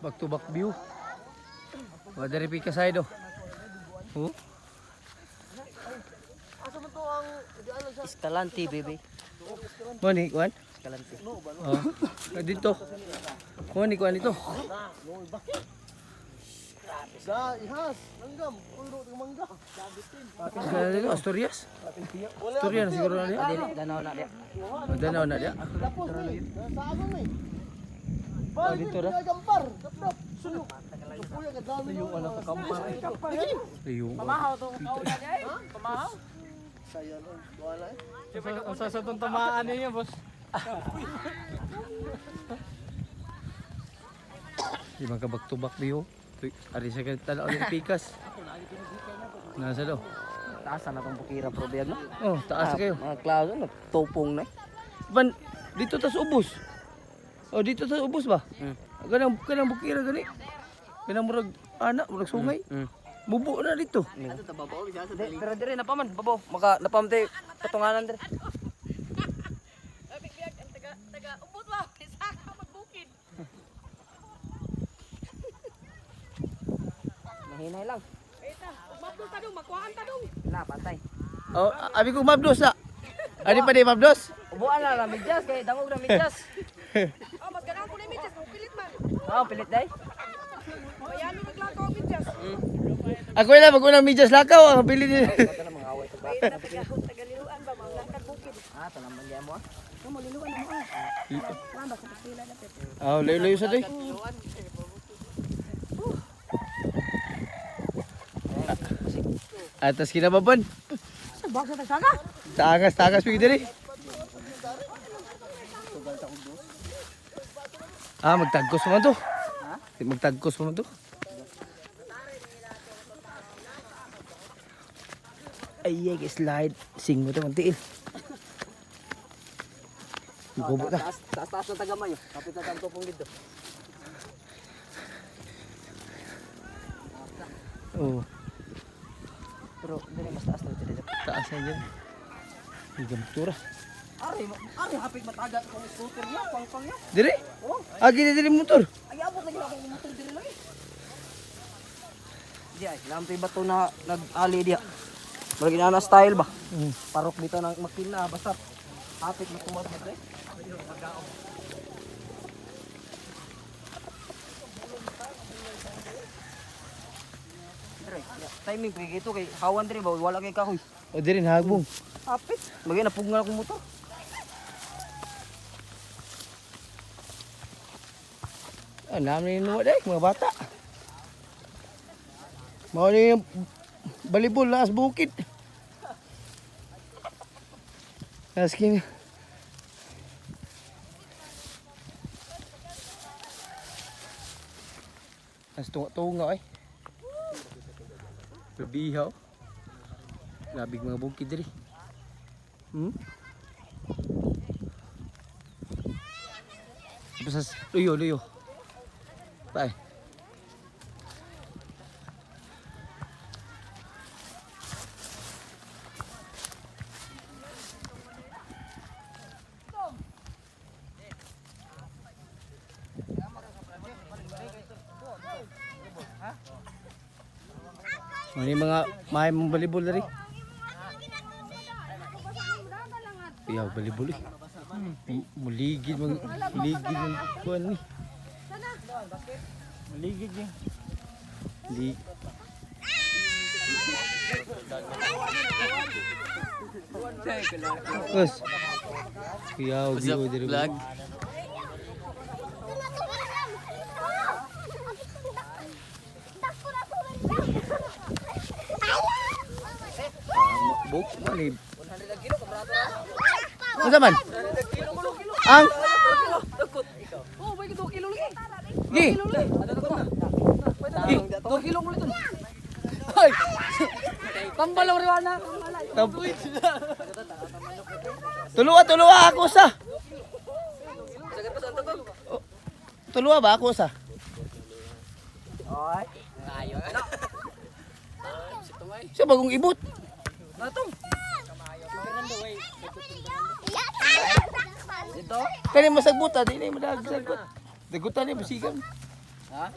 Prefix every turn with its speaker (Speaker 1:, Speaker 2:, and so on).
Speaker 1: Back to back view. Wa dari pi ka side oh. Oh.
Speaker 2: Escalante, baby.
Speaker 1: Mani kuan?
Speaker 2: Escalante.
Speaker 1: Oh. Dito. Mani kuan dito.
Speaker 3: Da, ihas, langgam, ulo ng mangga.
Speaker 1: Sa dito Asturias. Asturias siguro na dia.
Speaker 2: Danau na dia.
Speaker 1: Danau na dia.
Speaker 3: Tapos ni, sa ano ni?
Speaker 1: Oh, dito ra.
Speaker 3: Gampar, dap. Sulok. Supuya ka dami. Yung ano ka kampar.
Speaker 1: Ayo.
Speaker 2: Pamahaw to. Pamahaw.
Speaker 3: Saya no, wala eh.
Speaker 4: Ang sasatong tamaan niya, boss.
Speaker 1: Di man ka back to back view. Ari sa kan tanaw ni Pikas. Nasa do.
Speaker 2: Taas na tong bukira pro biyag no.
Speaker 1: Oh, taas kayo.
Speaker 2: Mga cloud no, topong na.
Speaker 1: Ban dito tas ubos. Oh, dito tas ubos ba? Kanang bukira gani. Kanang murag anak, murag sungay. Bubo na dito.
Speaker 2: Ato ta babaw siya sa dali. Pero dire na paman, babaw. Maka napamte patunganan dire.
Speaker 5: Taga ubot ba? Isa ka magbukid.
Speaker 2: Mahinay lang.
Speaker 5: Eta, mabdos ta dong, makuhaan ta dong.
Speaker 2: Na patay.
Speaker 1: Oh, abi ko mabdos na. Ani pa di mabdos?
Speaker 2: Ubuan na medyas kay dangog na medyas.
Speaker 5: Oh, mas ganang ko ni mitas, pilit man.
Speaker 2: Oh, pilit day.
Speaker 5: Bayami maglakaw ang mitas.
Speaker 1: Ako na pag unang medyas lakaw ang pili ni.
Speaker 2: Ito na mga away to ba.
Speaker 5: Bayad na tagaliluan ba, mga lakad bukid.
Speaker 2: Ah, tanang man mo.
Speaker 5: Mo liluan mo. Lamba sa pila na pet.
Speaker 1: Oh, layo-layo sa doy. Atas kinababan.
Speaker 5: Sa baksa ta saga.
Speaker 1: Tagas pigi diri. Ah, magtagkos mo to. Ha? Magtagkos mo to. Ay, slide. Sing mo to mantiil. Gubo ta.
Speaker 2: Taas na tagamayo. Kapit na tang topong dito.
Speaker 1: Oh,
Speaker 2: Pero dire mas taas na dito.
Speaker 1: taas na dyan. Higamtura.
Speaker 2: Ari hapit mataga kung scooter niya, pang niya.
Speaker 1: Diri? Agi na diri motor.
Speaker 2: Ay abot lagi ako ng motor dire lang. Di ay, lampi ba to na nag-ali dia. Bagi na style ba? Parok dito ng makina basta hapit na kumat mo eh. Dire, timing pigi ito kay hawan dire ba wala kay kahoy.
Speaker 1: O diri nahagbong.
Speaker 2: Hapit, bagi na pugngan akong motor.
Speaker 1: Ah, namin ni nuwa day, mga bata. Mau ni yung balibol lakas bukid. Asking. As tunga-tunga eh. Berbihaw. Labig mga bukid diri. Pasas luyo. Bye. Ini mga mahay mong balibol dari. Iya balibol eh. Muligid ng kuan ni.
Speaker 4: Maligid niya.
Speaker 1: Di. Bos. Iya video dari vlog. Buk mali. Unsa man? Ang
Speaker 5: Oh, may 2 kilo lagi.
Speaker 1: gi.
Speaker 2: 2 kilo mo ito.
Speaker 1: Hoy.
Speaker 2: Kambal ang riwana.
Speaker 1: Tuluwa ako sa. Tuluwa ba ako sa?
Speaker 2: Oy.
Speaker 1: Sa bagong ibot.
Speaker 2: Natong. Ito.
Speaker 1: Kani masagbuta di na madagsagot. Dagutan ni basigan.
Speaker 2: Ha?